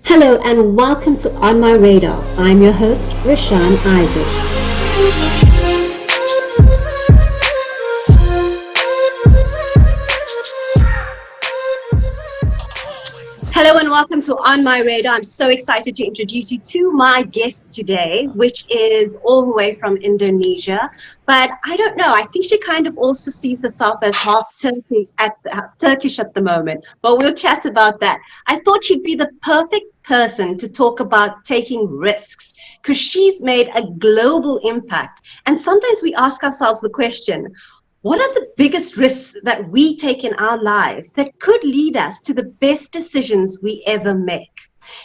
Hello and welcome to On My Radar. I'm your host, Roshan Isaac. Hello and welcome to On My Radar. I'm so excited to introduce you to my guest today, which is all the way from Indonesia. But I don't know, I think she kind of also sees herself as half Turkish at the moment. But we'll chat about that. I thought she'd be the perfect person to talk about taking risks because she's made a global impact. And sometimes we ask ourselves the question, what are the biggest risks that we take in our lives that could lead us to the best decisions we ever make?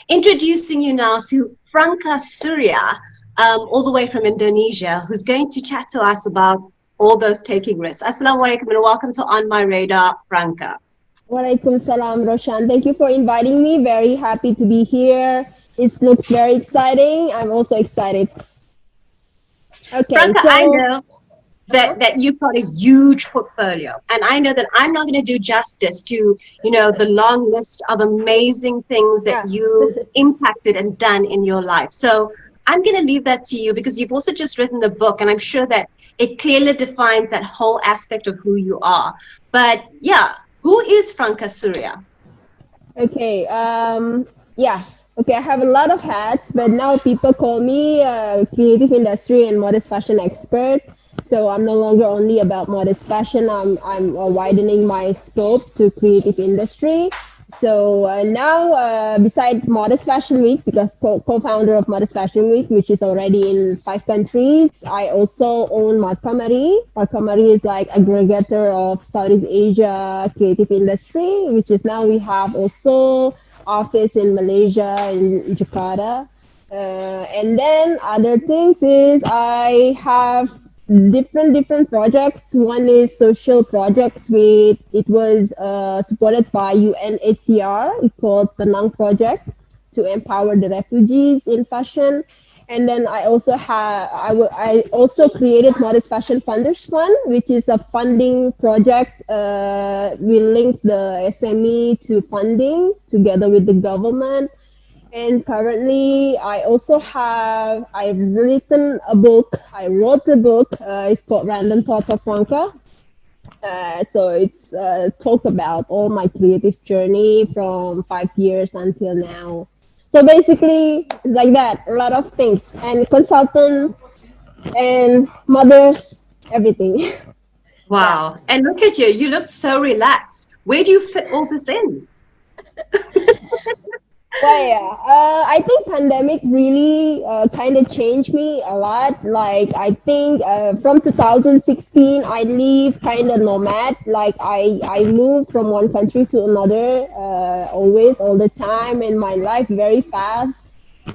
Introducing you now to Franka Soeria, all the way from Indonesia, who's going to chat to us about all those taking risks. Assalamu alaikum and welcome to On My Radar, Franka. Walaikum salam, Roshan. Thank you for inviting me. Very happy to be here. It looks very exciting. I'm also excited. Okay, Franka, I so know uh-huh. that you've got a huge portfolio, and I know that I'm not going to do justice to the long list of amazing things that Yeah. you impacted and done in your life. So I'm going to leave that to you because you've also just written a book, and I'm sure that it clearly defines that whole aspect of who you are. But yeah, who is Franka Surya? Okay. Yeah. Okay. I have a lot of hats, but now people call me creative industry and modest fashion expert. So I'm no longer only about modest fashion. I'm widening my scope to creative industry. So now, besides Modest Fashion Week, because co-founder of Modest Fashion Week, which is already in 5 countries, I also own Markamari. Markamari is like aggregator of Southeast Asia creative industry, which is now we have also office in Malaysia, in Jakarta. And then other things is I have different projects. One is social projects with it was supported by UNHCR. It's called Penang Project to empower the refugees in fashion. And then I also have I also created Modest Fashion Funders Fund, which is a funding project. We link the SME to funding together with the government. And currently, I've written a book. I wrote a book. It's called Random Thoughts of Franka. So it's talk about all my creative journey from 5 years until now. So basically, it's like that. A lot of things and consultant and mothers, everything. Yeah. Wow. And look at you, you look so relaxed. Where do you fit all this in? Well, yeah. I think pandemic really kind of changed me a lot. Like I think from 2016, I live kind of nomad. Like I moved from one country to another, always all the time, and my life very fast.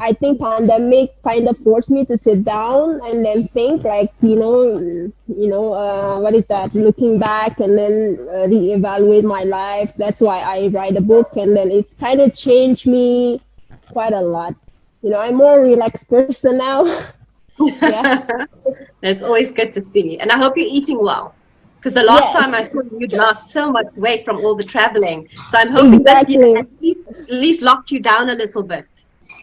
I think pandemic kind of forced me to sit down and then think like what is that? Looking back and then reevaluate my life. That's why I write a book, and then it's kind of changed me quite a lot. I'm more relaxed person now. Yeah. That's always good to see. And I hope you're eating well. Because the last Yes. time I saw you, you'd lost so much weight from all the traveling. So I'm hoping this year Exactly. at least locked you down a little bit.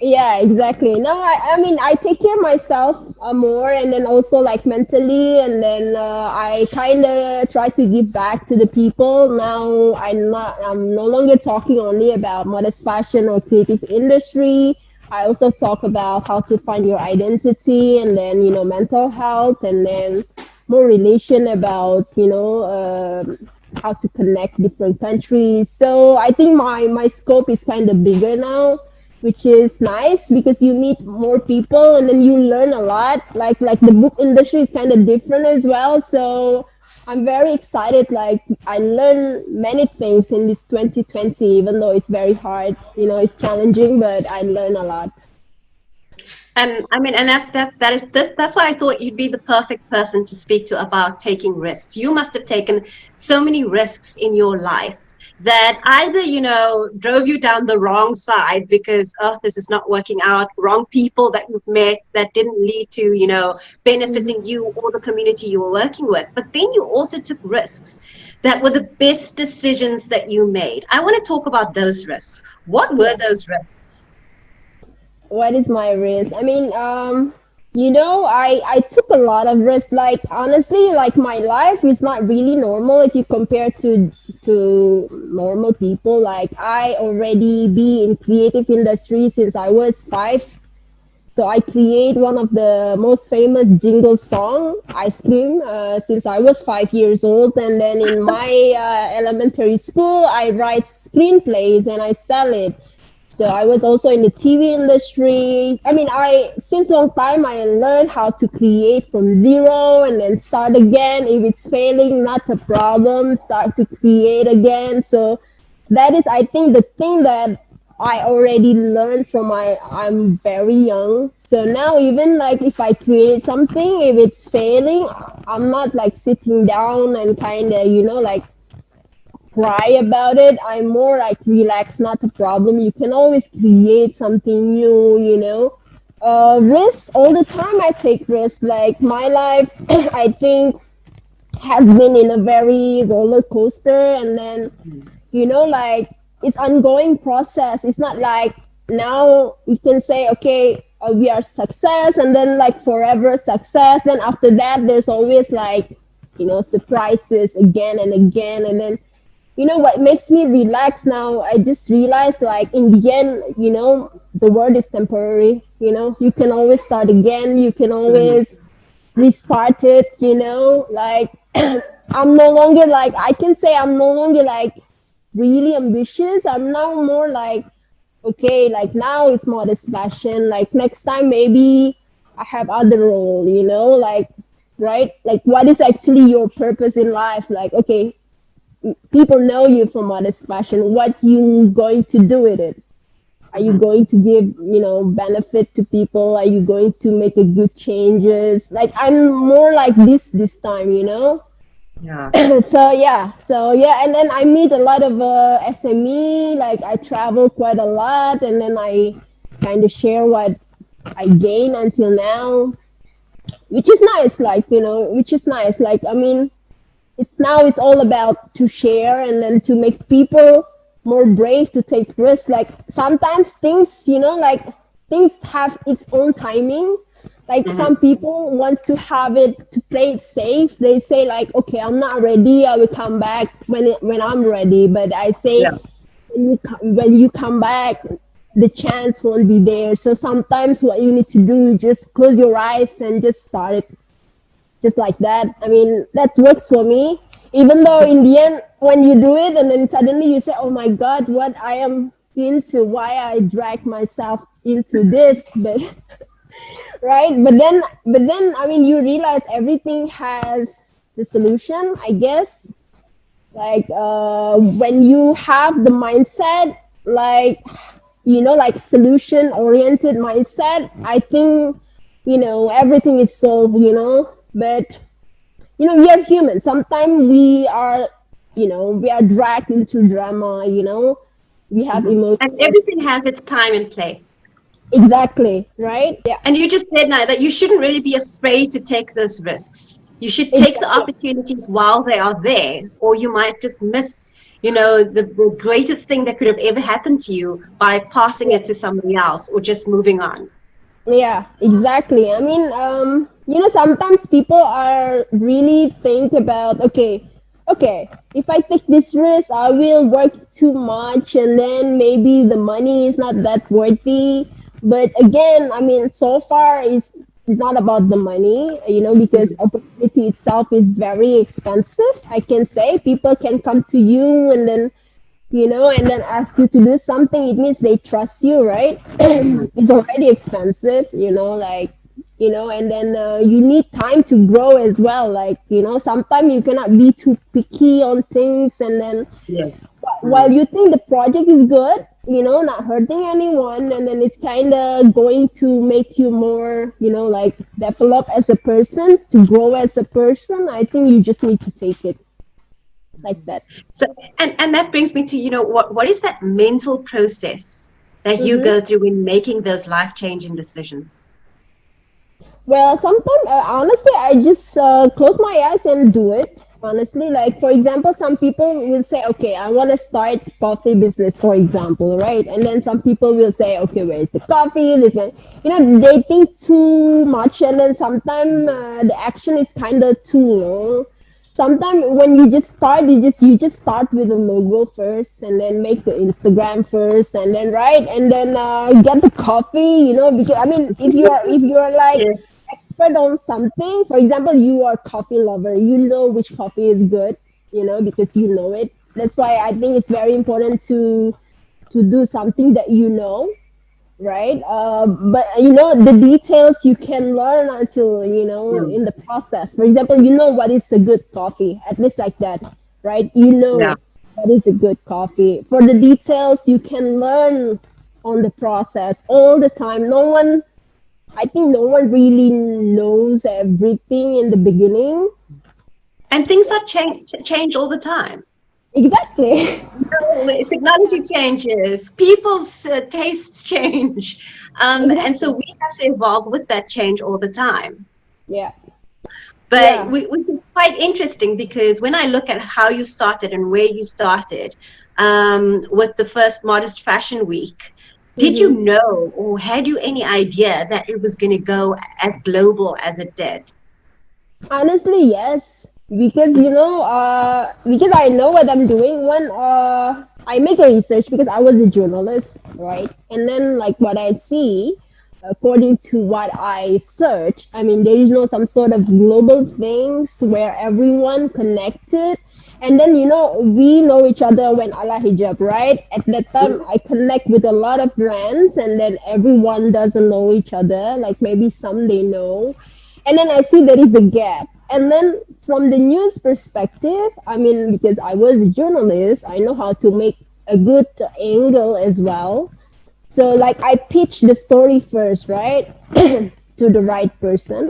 Yeah, exactly. No, I mean, I take care of myself more, and then also like mentally, and then I kind of try to give back to the people. Now I'm no longer talking only about modest fashion or creative industry. I also talk about how to find your identity, and then mental health, and then more relation about how to connect different countries. So I think my scope is kind of bigger now, which is nice because you meet more people and then you learn a lot. Like the book industry is kind of different as well. So I'm very excited. Like I learned many things in this 2020, even though it's very hard. It's challenging, but I learn a lot. And I mean, and that's why I thought you'd be the perfect person to speak to about taking risks. You must have taken so many risks in your life that either, drove you down the wrong side because, oh, this is not working out, wrong people that you've met that didn't lead to, Mhm. benefiting you or the community you were working with. But then you also took risks that were the best decisions that you made. I want to talk about those risks. What were Yeah. those risks? what is my risk? I mean, I took a lot of risks. Like honestly, like my life is not really normal if you compare to normal people. Like I already be in creative industry since I was 5. So I create one of the most famous jingle song, Ice Cream, since I was 5 years old. And then in my elementary school, I write screenplays and I sell it. So I was also in the TV industry. I mean, I since long time I learned how to create from zero and then start again. If it's failing, not a problem. Start to create again. So that is, I think, the thing that I already learned from my I'm very young. So now even like if I create something, if it's failing, I'm not like sitting down and kind of like cry about it. I'm more like relax, not a problem. You can always create something new. Risks all the time. I take risks. Like my life, I think has been in a very roller coaster, and then like it's ongoing process. It's not like now we can say okay, we are success and then like forever success. Then after that there's always like surprises again and again. And then what makes me relax now, I just realized like in the end, the world is temporary. You can always start again, you can Mm-hmm. always restart it. Like I'm no longer like, I can say I'm no longer like really ambitious. I'm now more like, okay, like now it's modest fashion. Like next time maybe I have other role, like right? Like what is actually your purpose in life? Like okay, people know you from modest fashion. What you going to do with it? Are you Mm-hmm. going to give benefit to people? Are you going to make a good changes? Like I'm more like this time. Yeah. So yeah, and then I meet a lot of SME. Like I travel quite a lot, and then I kind of share what I gain until now, which is nice. Like which is nice. Like I mean, it's all about to share and then to make people more brave to take risks. Like sometimes things, like things have its own timing. Like some Mm-hmm. people wants to have it to play it safe. They say like, okay, I'm not ready. I will come back when I'm ready. But I say Yeah. when you come back, the chance won't be there. So sometimes what you need to do is just close your eyes and just start it just like that. I mean, that works for me. Even though in the end, when you do it and then suddenly you say, oh my God, what I am into, why I drag myself into this, but right? But then, I mean, you realize everything has the solution, I guess. Like when you have the mindset, like like solution oriented mindset, I think everything is solved. But we are human. Sometimes we are dragged into drama. We have Mm-hmm. And emotions. everything has its time and place. Exactly, right? Yeah, And you just said now that you shouldn't really be afraid to take those risks. You should take the exactly. opportunities while they are there, or you might just miss, the greatest thing that could have ever happened to you by passing Yeah. it to somebody else or just moving on. Yeah, exactly. I mean, sometimes people are really think about, okay, if I take this risk, I will work too much, and then maybe the money is not that worthy. But again, I mean, so far it's not about the money, because Mhm. opportunity itself is very expensive. I can say people can come to you and then and then ask you to do something, it means they trust you, right? Mhm. It's already expensive, like, and then you need time to grow as well. Like, sometimes you cannot be too picky on things. And then Yes. while Mhm. you think the project is good, not hurting anyone, and then it's kind of going to make you more, like develop as a person, to grow as a person, I think you just need to take it like that. So, and that brings me to, what is that mental process that you Mm-hmm. go through when making those life-changing decisions? Well, sometimes honestly, I just close my eyes and do it. Honestly, like for example, some people will say, okay, I want to start coffee business, for example, right? And then some people will say, okay, where is the coffee? This one, they think too much, and then sometimes the action is kind of too long. Sometimes when you just start, you just start with the logo first, and then make the Instagram first, and then right, and then get the coffee, because I mean, if you're like Yeah. expert on something, for example, you are a coffee lover, you know which coffee is good, because you know it. That's why I think it's very important to do something that you know, right? But the details you can learn until Mm. in the process. For example, you know what is a good coffee, at least like that, right? You Yeah. know what is a good coffee. For the details, you can learn on the process all the time. I think no one really knows everything in the beginning. And things are change all the time. Exactly. Technology changes, people's tastes change, and so Exactly. we have to evolve with that change all the time. Yeah. But Yeah. which is quite interesting because when I look at how you started and where you started with the first Modest Fashion Week, did you Mm-hmm. know or had you any idea that it was going to go as global as it did? Honestly, yes. Because I know what I'm doing. I make a research because I was a journalist, right? And then like what I see, according to what I search, I mean there is no some sort of global things where everyone connected. And then we know each other when Allah hijab, right? At that time I connect with a lot of brands, and then everyone doesn't know each other. Like maybe some they know, and then I see there is a gap. And then from the news perspective, I mean, because I was a journalist, I know how to make a good angle as well. So like I pitch the story first, right, to the right person,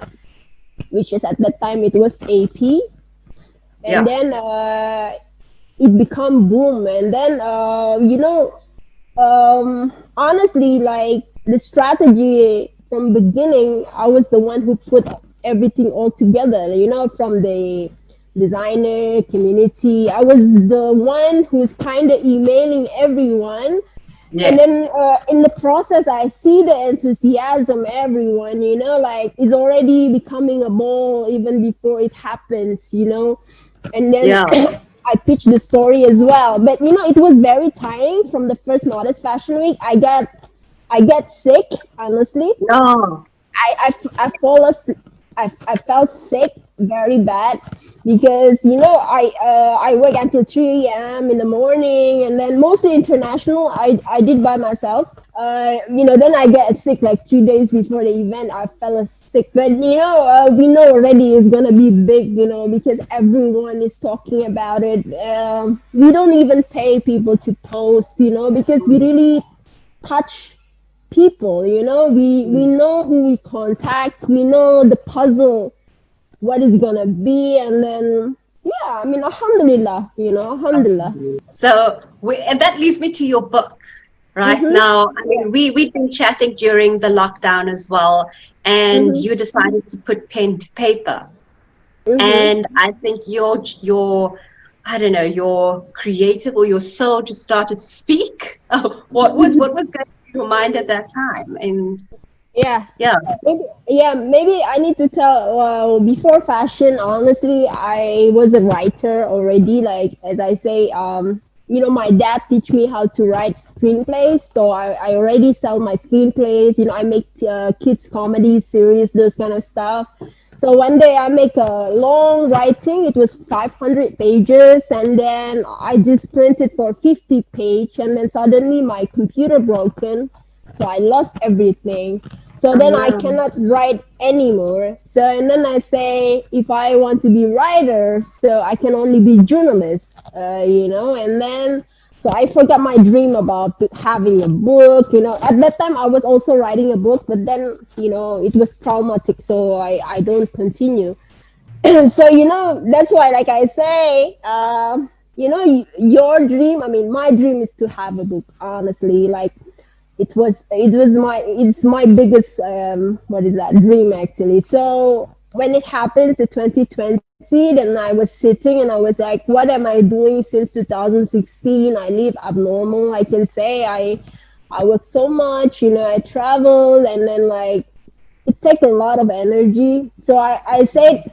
which is at that time it was AP, and Yeah, then it become boom, and then honestly, like the strategy from beginning, I was the one who put everything all together, from the designer community. I was the one who's kind of emailing everyone, and then yes, in the process I see the enthusiasm everyone, like it's already becoming a ball even before it happens, and then yeah. I pitched the story as well. But it was very tiring. From the first Modest Fashion Week, I get sick. Honestly, No, I fall asleep. I felt sick very bad because I work until 3 a.m. in the morning, and then mostly international. I did by myself. Then I get sick like 2 days before the event. I fell sick, but we know already it's gonna be big. Because everyone is talking about it. We don't even pay people to post. Because we really touch people. We know who we contact. We know the puzzle, what is gonna be, and then yeah. I mean, alhamdulillah. Alhamdulillah. so and that leads me to your book. Right Mhm. now, I Yeah. mean, we've been chatting during the lockdown as well, and Mhm. you decided to put pen to paper. Mhm. And I think your I don't know, your creative or your soul just started to speak. Oh, what was going through your mind at that time? And Yeah. yeah, Maybe I need to tell. Well, before fashion, honestly, I was a writer already. Like as I say, my dad teach me how to write screenplays, so I already sell my screenplays. I make kids comedy series, those kind of stuff. So one day I make a long writing. It was 500 pages, and then I just printed for 50 page, and then suddenly my computer broken, so I lost everything. So I then I know. cannot write anymore. So and then I say if I want to be writer, so I can only be journalist. And then so I forgot my dream about having a book. At that time I was also writing a book, but then it was traumatic, so I don't continue. So that's why, like I say, your dream. I mean, my dream is to have a book. Honestly, like it's my biggest what is that dream actually. So when it happens in 2020, seat and I was sitting and I was like, what am I doing since 2016? I live abnormal. I can say I work so much, I travel and then like it takes a lot of energy. So I said,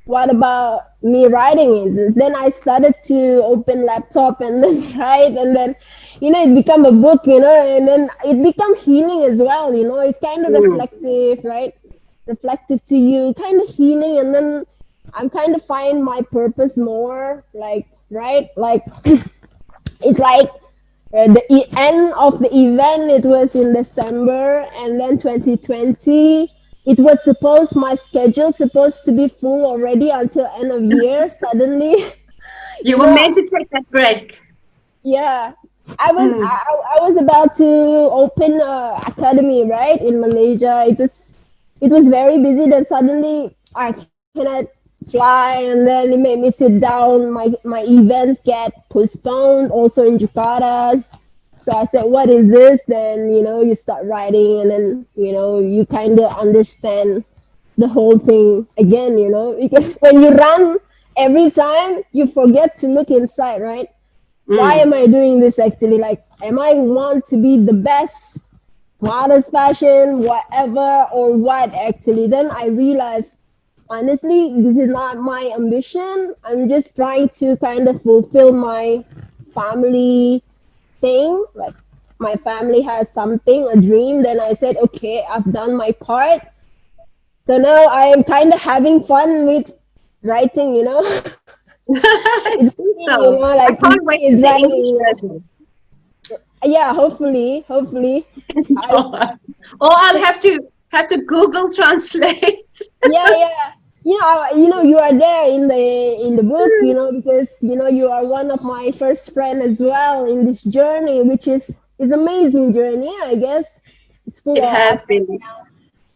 what about me writing it? Then I started to open laptop and then write and then, it become a book, and then it become healing as well, it's kind of Mm. reflective, right? Reflective to you, kind of healing, and then I'm kind of find my purpose more, like, right? Like, it's like end of the event, it was in December, and then 2020, it was supposed, my schedule supposed to be full already until end of year. Suddenly, You you were know, meant to take that break. yeah, I was Mm. I was about to open a academy, right, in Malaysia. It was very busy. Then suddenly I cannot fly, and then it made me sit down. My events get postponed, also in Jakarta. So I said, "What is this?" Then you start writing, and then you kind of understand the whole thing again. Because when you run every time, you forget to look inside, right? Why Mm. am I doing this actually? Like, am I want to be the best, modest fashion, whatever, or what actually? Then I realized, honestly, this is not my ambition. I'm just trying to kind of fulfill my family thing. Like, my family has something, a dream. Then I said, okay, I've done my part. So now I am kind of having fun with writing. It's See, funny, so like I can't reading wait is for the English writing. version. Yeah, hopefully. I Or I'll have to Google Translate. yeah. You are there in the book, because you are one of my first friend as well in this journey, which is amazing journey, I guess. It's full It of has ups and been.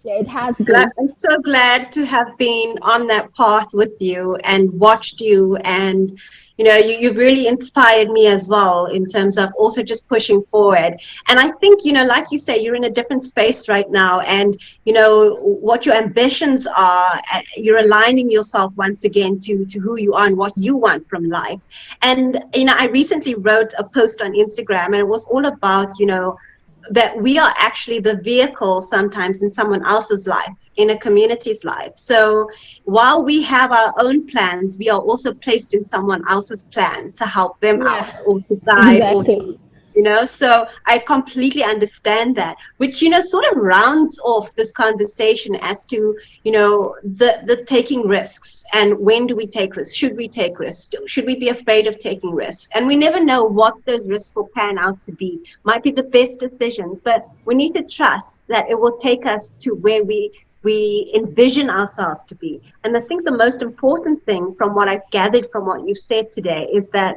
yeah, it has And been. I'm so glad to have been on that path with you and watched you. And, you've really inspired me as well in terms of also just pushing forward. And I think, like you say, you're in a different space right now. And, what your ambitions are, you're aligning yourself once again to who you are and what you want from life. And, I recently wrote a post on Instagram and it was all about, that we are actually the vehicle sometimes in someone else's life, in a community's life. So while we have our own plans, we are also placed in someone else's plan to help them Yeah, out or to guide or to, exactly. so I completely understand that, which, sort of rounds off this conversation as to, the taking risks and when do we take risks? Should we take risks? Should we be afraid of taking risks? And we never know what those risks will pan out to be. Might be the best decisions, but we need to trust that it will take us to where we envision ourselves to be. And I think the most important thing from what I've gathered from what you've said today is that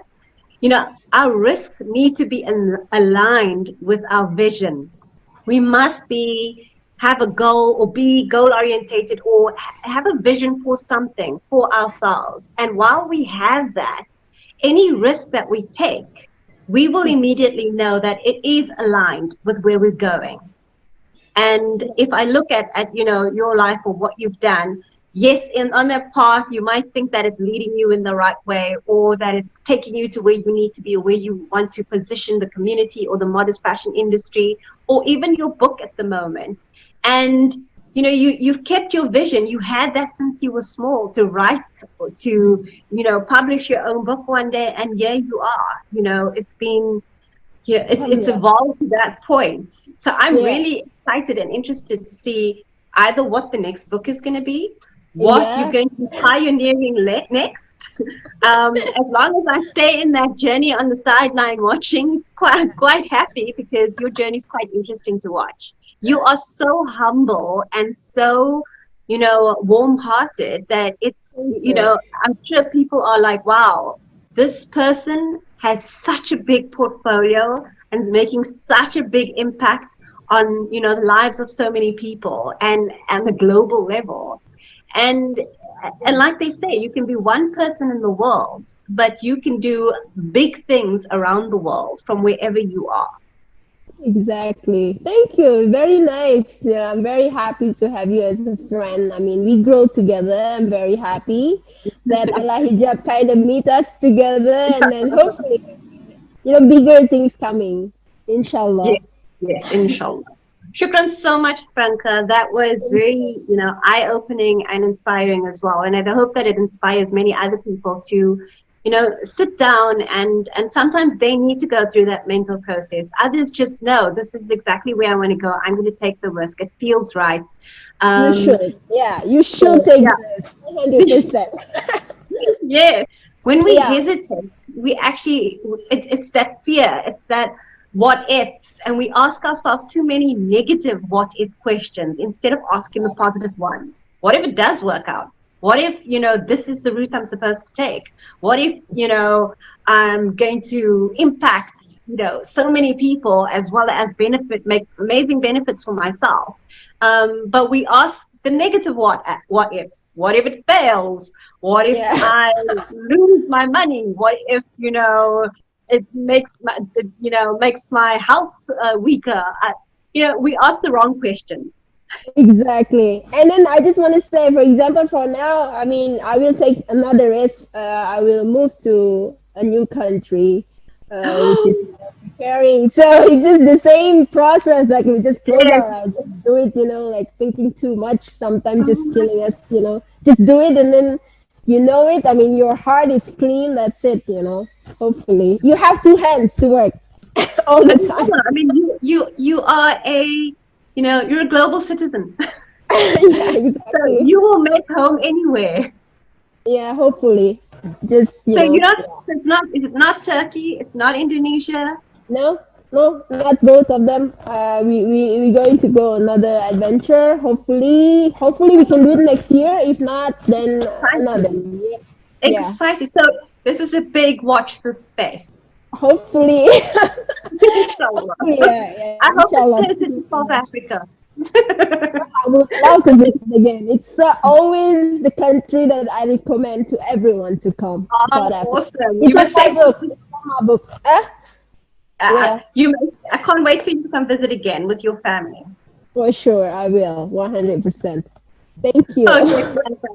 our risks need to be aligned with our vision. We must have a goal or be goal orientated or have a vision for something for ourselves. And while we have that, any risk that we take, we will immediately know that it is aligned with where we're going. And if I look at your life or what you've done, yes, on that path, you might think that it's leading you in the right way or that it's taking you to where you need to be or where you want to position the community or the modest fashion industry or even your book at the moment. And you've kept your vision. You had that since you were small to write or to publish your own book one day, and here you are. It's been, yeah, it's Alhamdulillah. evolved to that point. So I'm Yeah, really excited and interested to see either what the next book is going to be, what you're yeah, going to be pioneering next. As long as I stay in that journey on the sideline watching, it's quite happy because your journey is quite interesting to watch. You are so humble and so warm-hearted that it's thank you. I'm sure people are like, wow, this person has such a big portfolio and making such a big impact on the lives of so many people and the global level. And and like they say, you can be one person in the world, but you can do big things around the world from wherever you are. Exactly. Thank you. Very nice. Yeah, I'm very happy to have you as a friend. I mean, we grow together. I'm very happy that Allah Hijab kind of meet us together, and then hopefully, bigger things coming. Yes, Inshallah. yes, inshallah. Shukran so much, Franka. That was very, eye-opening and inspiring as well. And I hope that it inspires many other people to, sit down and sometimes they need to go through that mental process. Others just know this is exactly where I want to go. I'm going to take the risk. It feels right. You Um, should. Yeah, you should so take yeah, this. 100%. yes. When we Yeah. hesitate, we actually, it's that fear, it's that what ifs, and we ask ourselves too many negative what if questions instead of asking the positive ones. What if it does work out? What if, this is the route I'm supposed to take? What if, I'm going to impact, so many people as well as make amazing benefits for myself? But we ask the negative what ifs. What if it fails? What if Yeah. I lose my money? What if makes my health weaker? We ask the wrong questions. Exactly. And then I just want to say, for example, for now, I mean, I will take another risk. I will move to a new country, which is preparing. So it's just the same process. Like we just close Yes. our eyes, just do it, like thinking too much, sometimes just Mhm. killing us. Just do it and then you know it. I mean, your heart is clean. That's it. Hopefully. You have two hands to work all the time. Yeah, I mean, you are you're a global citizen, Yeah, so exactly. you will make home anywhere. Yeah, hopefully. Just, So it's not Turkey, it's not Indonesia. no, no, not both of them. We're going to go another adventure. Hopefully we can do it next year. If not, then another. Exciting. Yeah, Exciting. So this is a big watch this space. hopefully. Inshallah. Yeah, I hope it's inshallah. closer Thank to you so South much. Africa. I would love to visit again. It's always the country that I recommend to everyone to come. South Oh, Africa. awesome. It's You on must my say book. something. It's on my book. Huh? Yeah, I can't wait for you to come visit again with your family. for sure. I will. 100%. Thank you. Okay, Franca.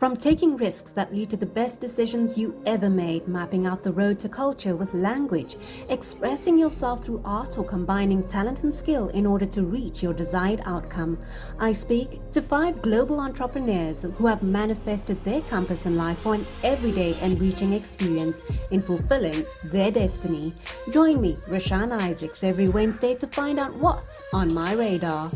From taking risks that lead to the best decisions you ever made, mapping out the road to culture with language, expressing yourself through art, or combining talent and skill in order to reach your desired outcome, I speak to 5 global entrepreneurs who have manifested their compass in life for an everyday enriching experience in fulfilling their destiny. Join me, Roshan Isaacs, every Wednesday to find out what's on my radar.